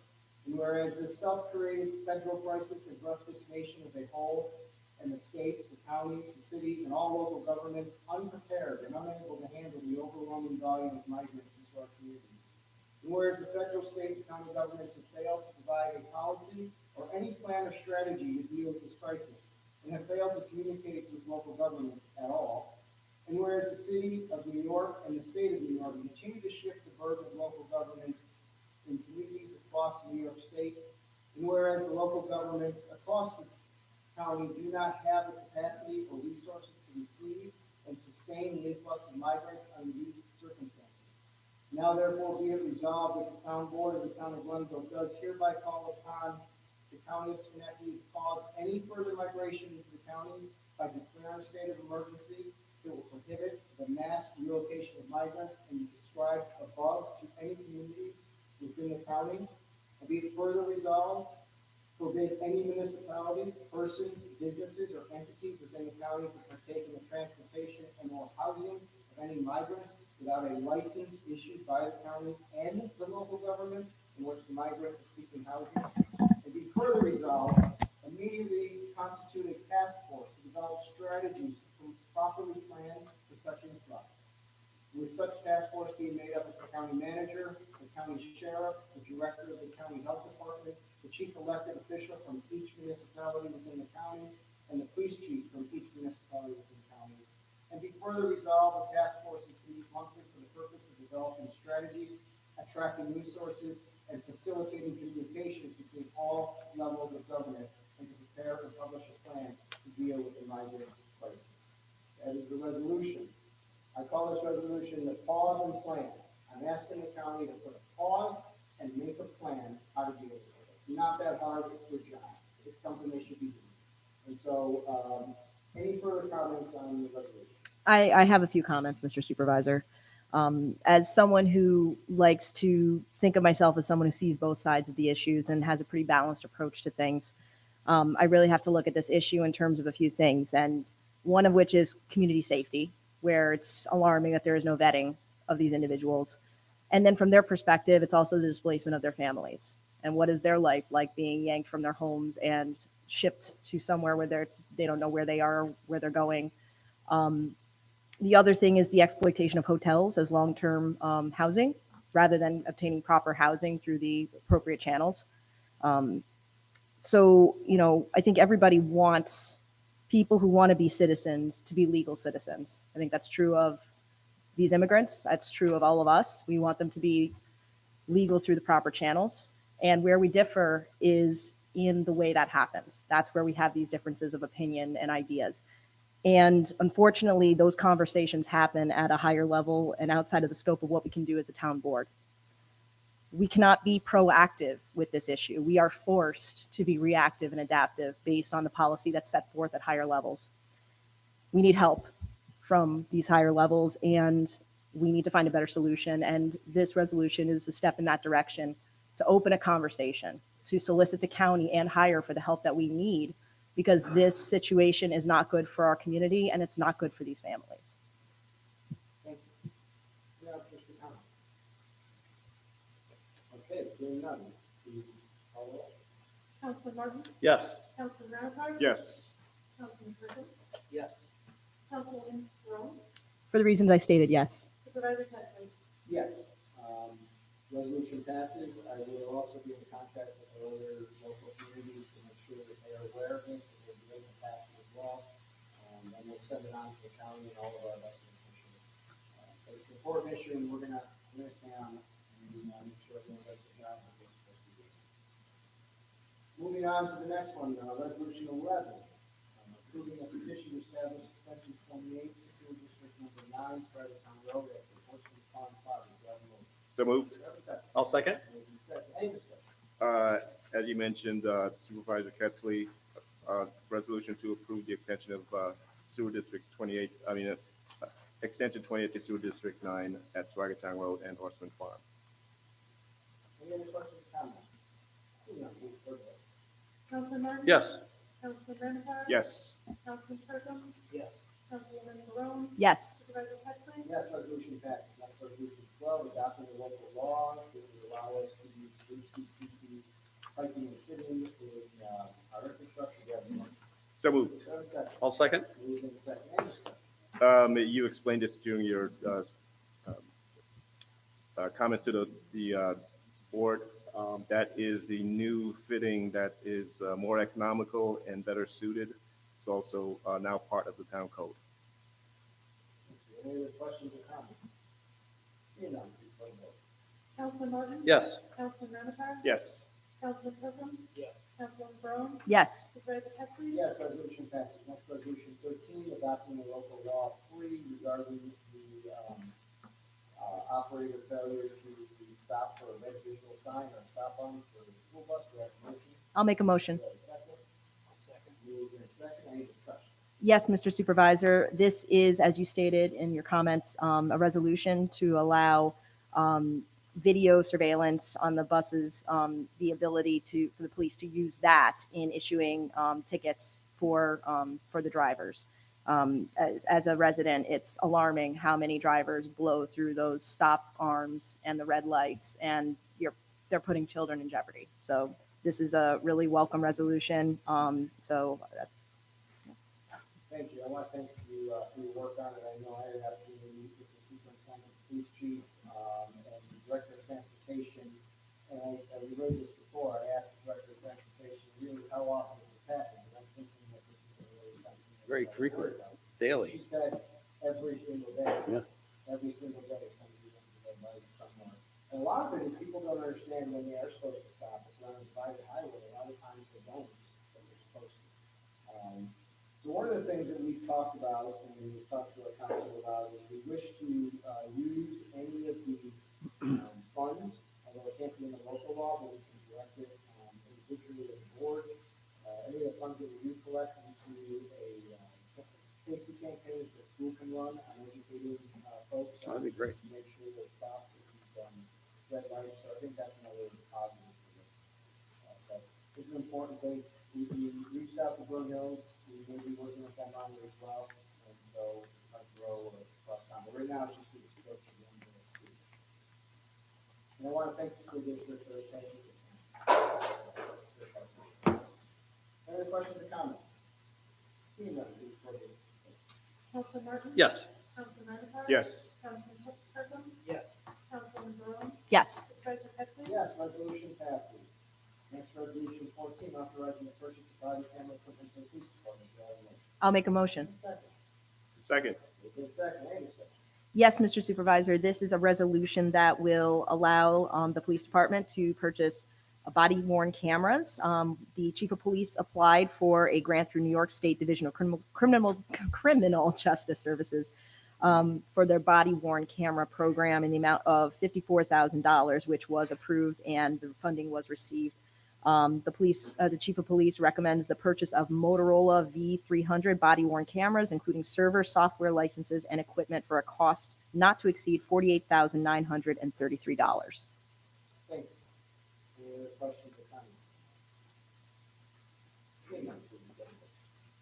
Speaker 1: and whereas this self-created federal crisis has left this nation as a whole, and the states, the counties, the cities, and all local governments unprepared and unable to handle the overwhelming volume of migrants into our communities. And whereas the federal, state, and county governments have failed to provide a policy or any plan or strategy to deal with this crisis, and have failed to communicate with local governments at all. And whereas the city of New York and the state of New York continue to shift the burden of local governments in communities across New York State, and whereas the local governments across this county do not have the capacity or resources to receive and sustain the influx of migrants under these circumstances. Now therefore be it resolved that the town board of the town of Glenville does hereby call upon the county of Schenectady to cause any further migration into the county by declaring a state of emergency that will prohibit the mass relocation of migrants and described above to any community within the county. And be it further resolved, forbid any municipality, persons, businesses, or entities within the county to partake in the transportation and or housing of any migrants without a license issued by the county and the local government in which the migrant is seeking housing. And be further resolved, immediately constitute a task force to develop strategies to properly plan for such influx. With such task force being made up of the county manager, the county sheriff, the director of the county health department, the chief elected official from each municipality within the county, and the police chief from each municipality within the county. And be further resolved, the task force is to meet monthly for the purpose of developing strategies, attracting resources, and facilitating communications between all levels of government, and to prepare and publish a plan to deal with the migrant crisis. That is the resolution. I call this resolution the pause and plan. I'm asking the county to put a pause and make a plan how to deal with it. It's not that hard, it's their job. It's something they should be doing. And so, any further comments on the resolution?
Speaker 3: I have a few comments, Mr. Supervisor. As someone who likes to think of myself as someone who sees both sides of the issues and has a pretty balanced approach to things, I really have to look at this issue in terms of a few things, and one of which is community safety, where it's alarming that there is no vetting of these individuals. And then from their perspective, it's also the displacement of their families. And what is their life like being yanked from their homes and shipped to somewhere where they don't know where they are, where they're going. The other thing is the exploitation of hotels as long-term housing, rather than obtaining proper housing through the appropriate channels. So, I think everybody wants people who want to be citizens to be legal citizens. I think that's true of these immigrants. That's true of all of us. We want them to be legal through the proper channels. And where we differ is in the way that happens. That's where we have these differences of opinion and ideas. And unfortunately, those conversations happen at a higher level and outside of the scope of what we can do as a town board. We cannot be proactive with this issue. We are forced to be reactive and adaptive based on the policy that's set forth at higher levels. We need help from these higher levels, and we need to find a better solution. And this resolution is a step in that direction to open a conversation, to solicit the county and higher for the help that we need, because this situation is not good for our community and it's not good for these families.
Speaker 1: Thank you. Yeah, Mr. Thomas. Okay, seeing none, please call roll.
Speaker 4: Counselor Martin,
Speaker 5: Yes.
Speaker 4: Councilman Ramichardt?
Speaker 6: Yes.
Speaker 4: Councilman Kirkland?
Speaker 1: Yes.
Speaker 4: Councilwoman Rose?
Speaker 3: For the reasons I stated, yes.
Speaker 4: Supervisor Pettsley?
Speaker 1: Yes. Resolution passes. I will also be in contact with other local communities to make sure that they are aware of this and they'll be able to pass it as well. And we'll send it on to the county and all of our elected officials. But it's an important issue and we're gonna stay on it and make sure everyone does the job that they're supposed to do. Moving on to the next one, resolution 11, approving a petition to establish extension 28 to sewer district number 9, Stratton Town Road at the Horseman Pond Plaza. Do I have a motion?
Speaker 6: So moved.
Speaker 1: Do I have a second?
Speaker 5: I'll second.
Speaker 1: Moved and seconded. Any discussion?
Speaker 8: As you mentioned, Supervisor Ketzley, resolution to approve the extension of sewer district 28, extension 28 to sewer district 9 at Swagatown Road and Horseman Farm.
Speaker 1: Any other questions or comments? Seeing none, move for the vote.
Speaker 4: Councilman Martin?
Speaker 5: Yes.
Speaker 4: Councilman Ramichardt?
Speaker 8: Yes.
Speaker 4: Councilman Kirkland?
Speaker 1: Yes.
Speaker 4: Councilwoman Rose?
Speaker 3: Yes.
Speaker 4: Supervisor Pettsley?
Speaker 1: Yes, resolution passes. Next resolution 12, adopting a local law that will allow us to use HCPC piping and fitting in our infrastructure. Do I have a motion?
Speaker 8: So moved.
Speaker 1: Do I have a second?
Speaker 5: I'll second.
Speaker 1: Moved and seconded. Any discussion?
Speaker 8: You explained this during your comments to the board. That is the new fitting that is more economical and better suited. It's also now part of the town code.
Speaker 1: Any other questions or comments? Seeing none, please vote.
Speaker 4: Councilman Martin?
Speaker 5: Yes.
Speaker 4: Councilman Ramichardt?
Speaker 8: Yes.
Speaker 4: Councilman Kirkland?
Speaker 1: Yes.
Speaker 4: Councilwoman Rose?
Speaker 3: Yes.
Speaker 4: Supervisor Pettsley?
Speaker 1: Yes, resolution passes. Next resolution 13, adopting a local law 3 regarding the operator failure to stop for a red visual sign or stop on for the school bus. Do I have a motion?
Speaker 3: I'll make a motion.
Speaker 1: Do I have a second? Second. Moved and second. Any discussion?
Speaker 3: Yes, Mr. Supervisor, this is, as you stated in your comments, a resolution to allow video surveillance on the buses, the ability for the police to use that in issuing tickets for the drivers. As a resident, it's alarming how many drivers blow through those stop arms and the red lights, and they're putting children in jeopardy. So this is a really welcome resolution. So that's.
Speaker 1: Thank you. I want to thank you for your work on it. I know I had an opportunity to meet with the superintendent, police chief, and the director of transportation. And I relayed this before. I asked the director of transportation, really, how often does this happen? And I'm thinking that this is a really something that
Speaker 5: Very
Speaker 1: we gotta
Speaker 5: frequent.
Speaker 1: worry about.
Speaker 5: Daily.
Speaker 1: She said every single day.
Speaker 5: Yeah.
Speaker 1: Every single day, somebody's going to red light somewhere. And a lot of it is people don't understand when they are supposed to stop. It's on a private highway. A lot of times they don't, but they're supposed to. So one of the things that we've talked about, and we've talked to our council about, is we wish to use any of the funds, although it can't be in the local law, but we can direct it individually as a board. Any of the funds that we do collect into a safety campaigns that school can run on educating folks.
Speaker 5: That'd be great.
Speaker 1: To make sure they stop with these red lights. So I think that's another positive for this. But this is an important thing. We reached out to Burn Hills. We may be working with them on it as well. And so it's like grow across town. But right now it's just the approach of the end of the school. And I want to thank the school district for their patience. Any other questions or comments? Seeing none, please vote.
Speaker 4: Councilman Martin?
Speaker 5: Yes.
Speaker 4: Councilman Ramichardt?
Speaker 8: Yes.
Speaker 4: Councilman Kirkland?
Speaker 1: Yes.
Speaker 4: Councilwoman Rose?
Speaker 3: Yes.
Speaker 4: Supervisor Pettsley?
Speaker 1: Yes, resolution passes. Next resolution 14, authorizing the purchase of body camera equipment for the police department. Do I have a motion?
Speaker 3: I'll make a motion.
Speaker 1: Second.
Speaker 8: Second.
Speaker 1: Moved in second. Any discussion?
Speaker 3: Yes, Mr. Supervisor, this is a resolution that will allow the police department to purchase body worn cameras. The chief of police applied for a grant through New York State Division of Criminal Justice Services for their body worn camera program in the amount of $54,000, which was approved and the funding was received. The chief of police recommends the purchase of Motorola V300 body worn cameras, including server, software licenses, and equipment for a cost not to exceed $48,933.
Speaker 1: Thank you. Any other questions or comments? Seeing none, please vote.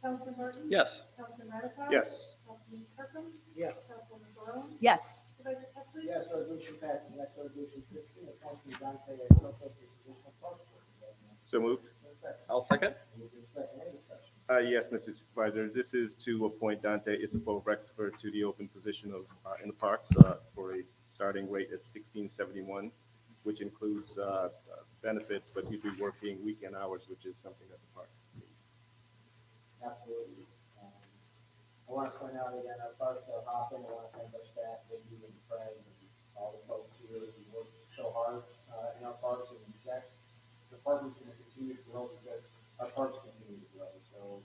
Speaker 4: Councilman Martin?
Speaker 5: Yes.
Speaker 4: Councilman Ramichardt?
Speaker 8: Yes.
Speaker 4: Councilman Kirkland?
Speaker 1: Yes.
Speaker 4: Councilwoman Rose?
Speaker 3: Yes.
Speaker 4: Supervisor Pettsley?
Speaker 1: Yes, resolution passes. Next resolution 15, appointing Dante as co-host of the Divisional Parks Board. Do I have a motion?
Speaker 8: So moved.
Speaker 1: Do I have a second?
Speaker 5: I'll second.
Speaker 1: Moved in second, any discussion?
Speaker 8: Yes, Mr. Supervisor, this is to appoint Dante Isapo Rexford to the open position of, in the parks, for a starting rate of $16.71, which includes, benefits, but he'd be working weekend hours, which is something that the parks need.
Speaker 1: Absolutely. I want to point out again, our parks are hopping. I want to thank our staff, Lindsay and Fred, and all the folks here who work so hard in our parks, and that department's going to continue to grow because our parks continue to grow. So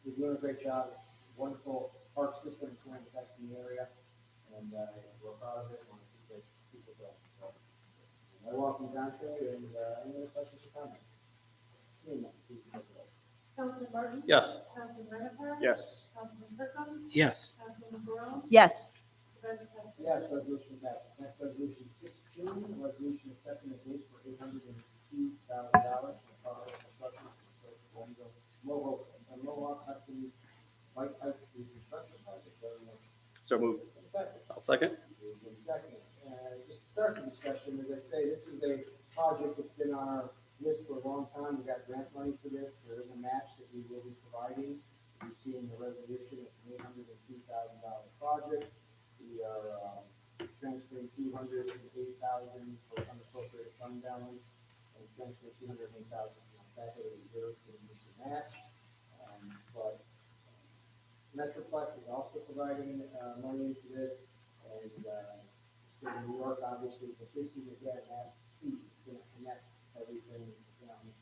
Speaker 1: we're doing a great job. Wonderful park system. It's one of the best in the area, and we're proud of it. Want to keep it going. So I welcome Dante, and any other questions or comments? Seeing none, please take the roll.
Speaker 4: Councilman Martin?
Speaker 5: Yes.
Speaker 4: Councilman Ramichardt?
Speaker 8: Yes.
Speaker 4: Councilman Kirkland?
Speaker 2: Yes.
Speaker 4: Councilman Barone?
Speaker 3: Yes.
Speaker 4: Supervisor Pettsley?
Speaker 1: Yes, resolution passes. Next, resolution 16, resolution accepting the bid for $802,000 for construction of Glenville Mohawk Hudson Bike Pipe Reconstruction Project.
Speaker 8: So moved.
Speaker 1: Second.
Speaker 5: I'll second.
Speaker 1: Moved in second. Just to start the discussion, as I say, this is a project that's been on our list for a long time. We got grant money for this. There is a match that we will be providing. You see in the resolution, it's an $802,000 project. We are transferring $208,000 for unappropriated fund balance and transferring $208,000 from back of the reserve to the match. But Metroplex is also providing money into this, and the state of New York, obviously, but this is again that piece that's going to connect everything down at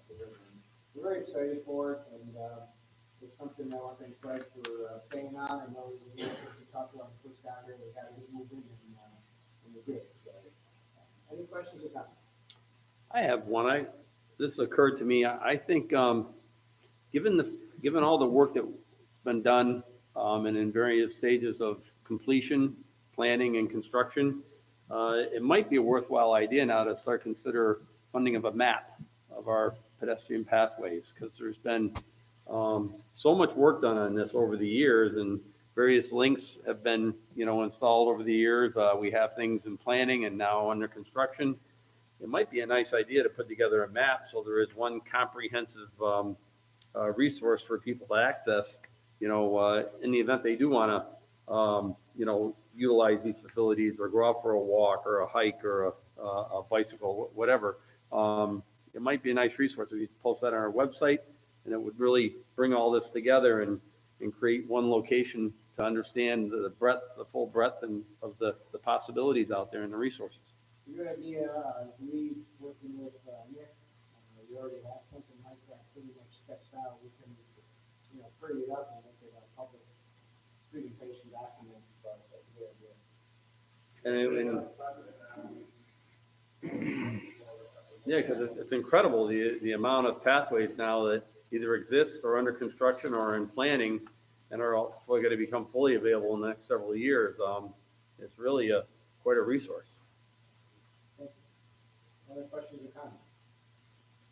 Speaker 1: the river. And we're very excited for it, and it's something I want to thank Fred for staying on. I know we talked about the first down there, we got to get moving, and we did. So, any questions or comments?
Speaker 5: I have one. This occurred to me. I think, given all the work that's been done, and in various stages of completion, planning and construction, it might be a worthwhile idea now to start consider funding of a map of our pedestrian pathways, because there's been so much work done on this over the years, and various links have been, installed over the years. We have things in planning and now under construction. It might be a nice idea to put together a map so there is one comprehensive resource for people to access, in the event they do want to, utilize these facilities or go out for a walk or a hike or a bicycle, whatever. It might be a nice resource if you post that on our website, and it would really bring all this together and create one location to understand the full breadth of the possibilities out there and the resources.
Speaker 1: Good idea. We working with Nick. We already have something like that pretty much sketched out. We can, pretty it up and make it a public presentation document. But
Speaker 5: Yeah, because it's incredible the amount of pathways now that either exist or under construction or in planning and are all going to become fully available in the next several years. It's really quite a resource.
Speaker 1: Other questions or comments?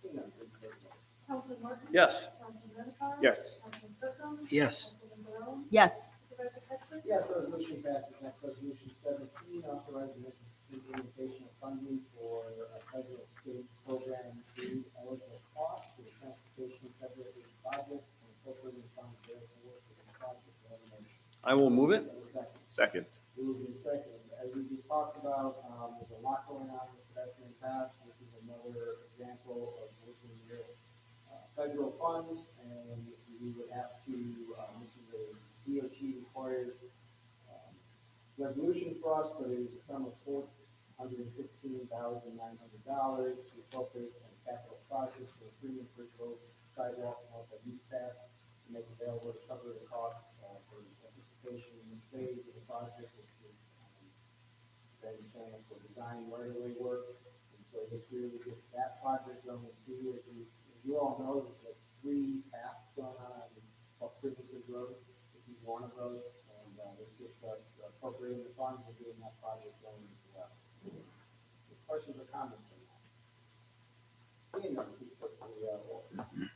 Speaker 1: Seeing none, please vote yes.
Speaker 4: Councilman Martin?
Speaker 5: Yes.
Speaker 4: Councilman Ramichardt?
Speaker 8: Yes.
Speaker 4: Councilman Kirkland?
Speaker 2: Yes.
Speaker 4: Councilman Barone?
Speaker 3: Yes.
Speaker 4: Supervisor Pettsley?
Speaker 1: Yes, resolution passes. Next, resolution 17, authorizing the implementation of funding for a federal state program to eligible costs for the transportation of federal aid projects and appropriating funds therefore for the project elimination.
Speaker 5: I will move it.
Speaker 8: Second.
Speaker 1: Moved in second. As we just talked about, there's a lot going on with pedestrian paths. This is another example of working with federal funds, and we would have to, this is a DOT required resolution for us, but it is a sum of $415,900 to appropriate and capital projects for premium bridge roads, sidewalks, and multi-use paths to make available to cover the cost for participation in this phase of the project, which is then planned for design right-of-way work. And so this really gets that project going too. As you all know, there's like 3 paths going on Premium Bridge Road. This is one of those, and this gets us appropriating the funds and getting that project going as well. Questions or comments on that? Seeing none, please put the roll.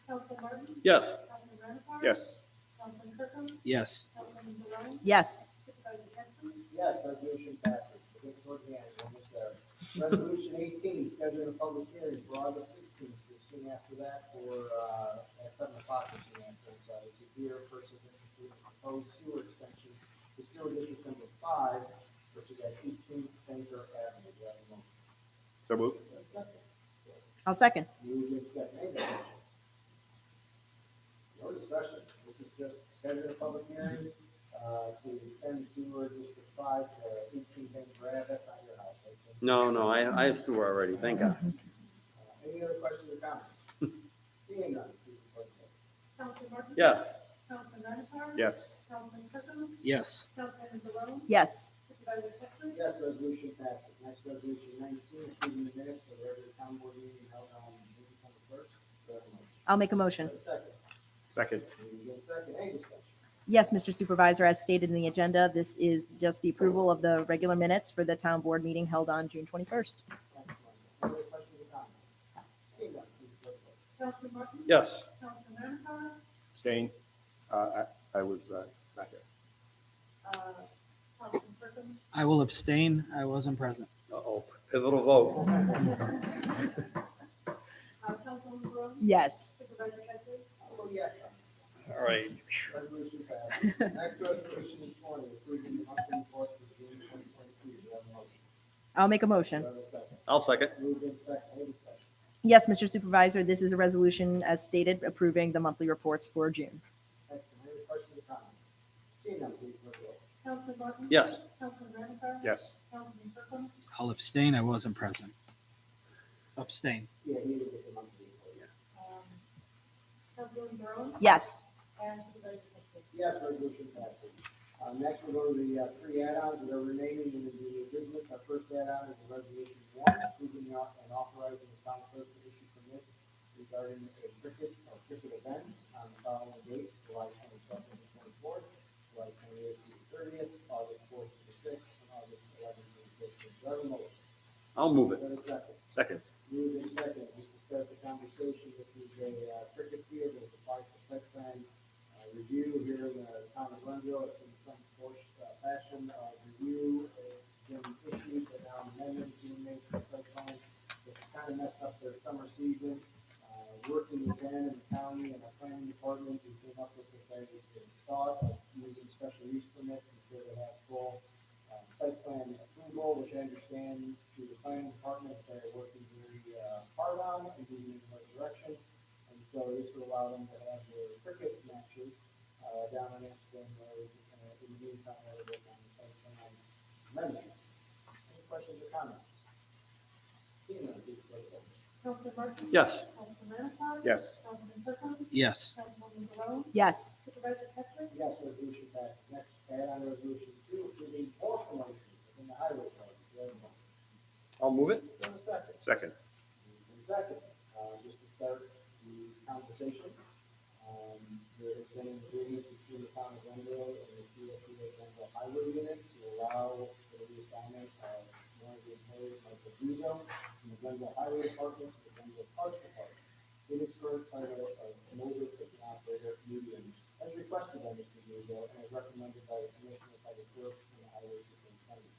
Speaker 4: Councilman Martin?
Speaker 5: Yes.
Speaker 4: Councilman Ramichardt?
Speaker 8: Yes.
Speaker 4: Councilman Kirkland?
Speaker 2: Yes.
Speaker 4: Councilman Barone?
Speaker 3: Yes.
Speaker 4: Supervisor Pettsley?
Speaker 1: Yes, resolution passes. We're getting towards the end, almost there. Resolution 18, scheduling a public hearing for August 16th to consider meeting after that for, at 7 o'clock this evening. To hear persons interested in the proposed sewer extension to sewer district number 5, which is at 18th Baker Avenue. Do you have a motion?
Speaker 8: So moved.
Speaker 1: Do you have a second?
Speaker 3: I'll second.
Speaker 1: Moved in second. Any discussion? No discussion. This is just scheduling a public hearing, to extend sewer district 5 to 18th Baker Ave. That's not your house, right, Jim?
Speaker 5: No, I have sewer already, thank God.
Speaker 1: Any other questions or comments? Seeing none, please report the vote.
Speaker 4: Councilman Martin?
Speaker 5: Yes.
Speaker 4: Councilman Ramichardt?
Speaker 8: Yes.
Speaker 4: Councilman Kirkland?
Speaker 2: Yes.
Speaker 4: Councilman Barone?
Speaker 3: Yes.
Speaker 4: Supervisor Pettsley?
Speaker 1: Yes, resolution passes. Next, resolution 19, approving the minutes for the regular town board meeting held on June 21st. Do I have a motion?
Speaker 3: I'll make a motion.
Speaker 1: Do I have a second?
Speaker 8: Second.
Speaker 1: Moved in second. Any discussion?
Speaker 3: Yes, Mr. Supervisor, as stated in the agenda, this is just the approval of the regular minutes for the town board meeting held on June 21st.
Speaker 1: Excellent. Any other questions or comments? Seeing none, please report the vote.
Speaker 4: Councilman Martin?
Speaker 5: Yes.
Speaker 4: Councilman Ramichardt?
Speaker 8: Abstain. I was not here.
Speaker 4: Councilman Kirkland?
Speaker 2: I will abstain. I wasn't present.
Speaker 5: Uh-oh, pivotal vote.
Speaker 4: Councilman Barone?
Speaker 3: Yes.
Speaker 4: Supervisor Pettsley?
Speaker 1: Oh, yes.
Speaker 5: All right.
Speaker 1: Resolution passes. Next, resolution is 20, approving the monthly report for June 2023. Do you have a motion?
Speaker 3: I'll make a
Speaker 1: Do
Speaker 3: motion.
Speaker 1: I have a second?
Speaker 5: I'll second.
Speaker 1: Moved in second. Any discussion?
Speaker 3: Yes, Mr. Supervisor, this is a resolution as stated approving the monthly reports for June.
Speaker 1: Excellent. Any questions or comments? Seeing none, please report the vote.
Speaker 4: Councilman Martin?
Speaker 5: Yes.
Speaker 4: Councilman Ramichardt?
Speaker 8: Yes.
Speaker 4: Councilman Kirkland?
Speaker 2: I'll abstain. I wasn't present. Abstain.
Speaker 1: Yeah, he did get the monthly report.
Speaker 4: Councilman Barone?
Speaker 3: Yes.
Speaker 4: And Supervisor Pettsley?
Speaker 1: Yes, resolution passes. Next, we'll go to the three add-ons that are remaining in the new business. Our first add-on is resolution 1, approving and authorizing the town clerk to issue permits regarding a cricket or cricket events on the following dates: July 22nd to 24th, July 28th to 30th, August 4th to the 6th, and August 11th to the 15th. Do I have a motion?
Speaker 5: I'll move it.
Speaker 1: Do I have a second?
Speaker 8: Second.
Speaker 1: Moved in second, just to start the conversation, this is a cricket field that applies to site plan review here in the town of Glenville. It's in some forced fashion. Review has been issued, but now amendments being made to the site plan. It's kind of messed up their summer season. Working with Dan and the county and our planning department, we came up with this thought of using special use permits instead of have full site plan approval, which I understand through the planning department, they're working very hard on and moving in the right direction. And so this will allow them to have their cricket matches down on Amsterdam Road. In the meantime, they're working on the site plan amendments. Any questions or comments? Seeing none, please vote.
Speaker 4: Councilman Martin?
Speaker 5: Yes.
Speaker 4: Councilman Ramichardt?
Speaker 8: Yes.
Speaker 4: Councilman Kirkland?
Speaker 2: Yes.
Speaker 4: Councilwoman Barone?
Speaker 3: Yes.
Speaker 4: Supervisor Pettsley?
Speaker 1: Yes, resolution passes. Next, add-on resolution 2, approving all promotions in the highway code. Do I have a motion?
Speaker 5: I'll move it.
Speaker 1: Do I have a second?
Speaker 8: Second.
Speaker 1: Second, just to start the conversation, there has been an agreement between the town of Glenville and the CSCA Glenville Highway Unit to allow for the reassignment of one of the employees, Michael Duzo, from the Glenville Highway Department to the Glenville Parks Department. In his current title of motor equipment operator, medium, as requested by Mr. Duzo and as recommended by the Commissioner of Public Works and the Highway Superintendent.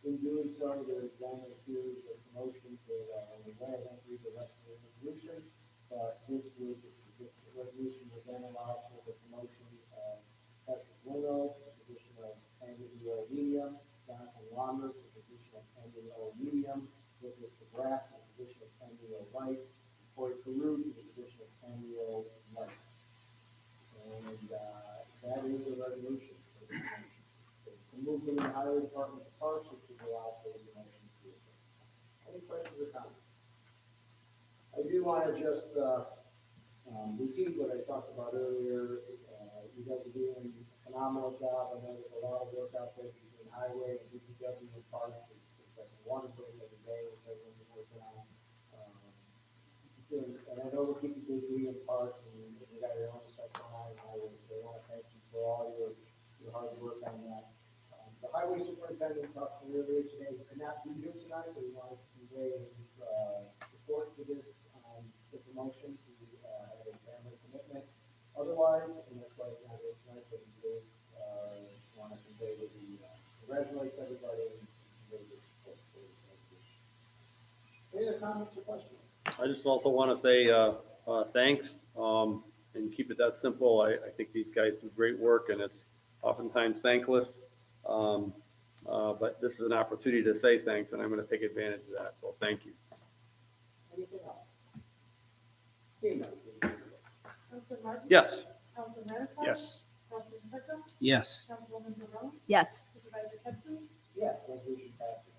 Speaker 1: In doing so, there has been a series of promotions that, I won't read the rest of the resolution, but this resolution would then allow for the promotion of Patrick Winnow to the position of NWO medium, Jonathan Lambert to the position of NWO medium, Nicholas DeGraff to the position of NWO light, and Corey Carew to the position of NWO light. And that is the resolution for the promotion. It's a movement in the highway department of parks, which would allow for the promotions to occur. Any questions or comments? I do want to just repeat what I talked about earlier. You guys are doing a phenomenal job. I know there's a lot of work out there between highway and DPW and parks. It's like one thing every day, which everyone's working on. And I know we'll keep you busy in parks and you got your own stuff going on in highways. So I want to thank you for all your hard work on that. The highway superintendent talked to me earlier today. He could not be here tonight, but he wanted to convey support for this the promotion to have a family commitment. Otherwise, and that's why he's not here tonight, but he does want to convey that he congratulates everybody and convey the support for this resolution. Any other comments or questions?
Speaker 5: I just also want to say, thanks, and keep it that simple. I think these guys do great work, and it's oftentimes thankless. But this is an opportunity to say thanks, and I'm going to take advantage of that. So thank you.
Speaker 1: Anything else? Seeing none, please.
Speaker 4: Councilman Martin?
Speaker 5: Yes.
Speaker 4: Councilman Ramichardt?
Speaker 8: Yes.
Speaker 4: Councilman Kirkland?
Speaker 2: Yes.
Speaker 4: Councilwoman Barone?
Speaker 3: Yes.
Speaker 4: Supervisor Pettsley?
Speaker 1: Yes, resolution passes.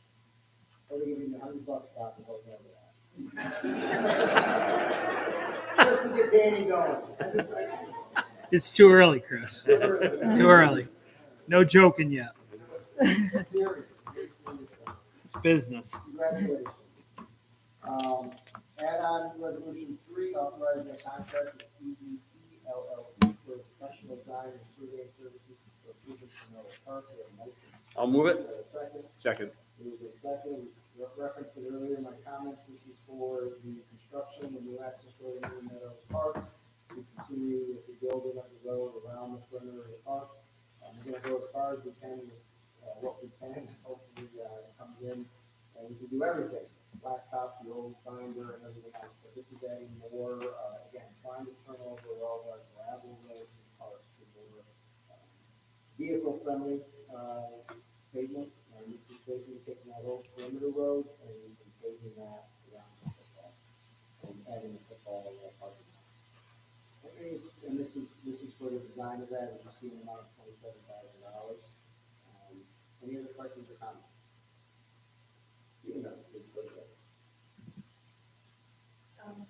Speaker 1: We're gonna give you $100 back and hope that. Just to get Danny going.
Speaker 2: It's too early, Chris. Too early. No joking yet.
Speaker 1: Serious.
Speaker 2: It's business.
Speaker 1: Congratulations. Add on resolution 3, authorizing a contract with EDP LLC for professional design and surveying services for improvements to Miller Park. We have a motion.
Speaker 5: I'll move it.
Speaker 1: Second.
Speaker 8: Second.
Speaker 1: Moved in second. Referenced it earlier in my comments. This is for the construction of new access road in New Meadows Park. We continue with the building of the road around the perimeter of the park. We're going to go as far as we can with what we can. Hopefully, it comes in and we can do everything. Blacktop, the old binder, and everything else. But this is adding more, again, trying to turn over all our gravel roads and parks to more vehicle-friendly pavement. And this is basically taking that old perimeter road and paving that around the football and adding a football parking lot. And this is for the design of that, as you see, an amount of $27,000. Any other questions or comments? Seeing none, please vote yes.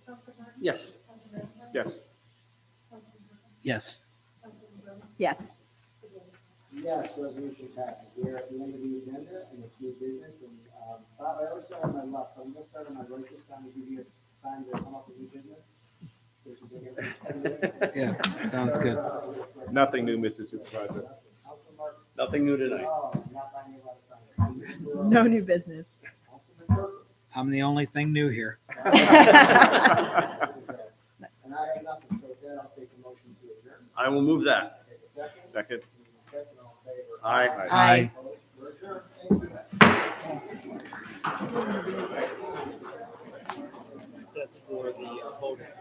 Speaker 4: Councilman Martin?
Speaker 5: Yes.
Speaker 4: Councilman Ramichardt?
Speaker 8: Yes.
Speaker 4: Councilman Kirkland?
Speaker 2: Yes.
Speaker 4: Councilwoman Barone?
Speaker 3: Yes.
Speaker 1: Yes, resolution passes. We're at the end of the agenda and it's new business. And Bob, I always start on my left, but I'm gonna start on my right this time to give you time to come up with new business. Which is in here for 10 minutes.
Speaker 2: Yeah, sounds good.
Speaker 8: Nothing new, Mr. Supervisor.
Speaker 1: Councilman Martin?
Speaker 5: Nothing new tonight.
Speaker 1: Oh, not finding a lot of time. Councilman
Speaker 3: No new business.
Speaker 1: Kirkland?
Speaker 2: I'm the only thing new here.
Speaker 1: And I have nothing, so with that, I'll take a motion to adjourn.
Speaker 5: I will move that.
Speaker 1: Take a second.
Speaker 8: Second.
Speaker 1: Second, all in favor?
Speaker 5: Aye.
Speaker 3: Aye.
Speaker 1: Opposed? We're adjourned. Thank you.
Speaker 2: That's for the voting.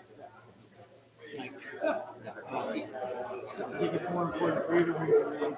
Speaker 2: More important for you to read.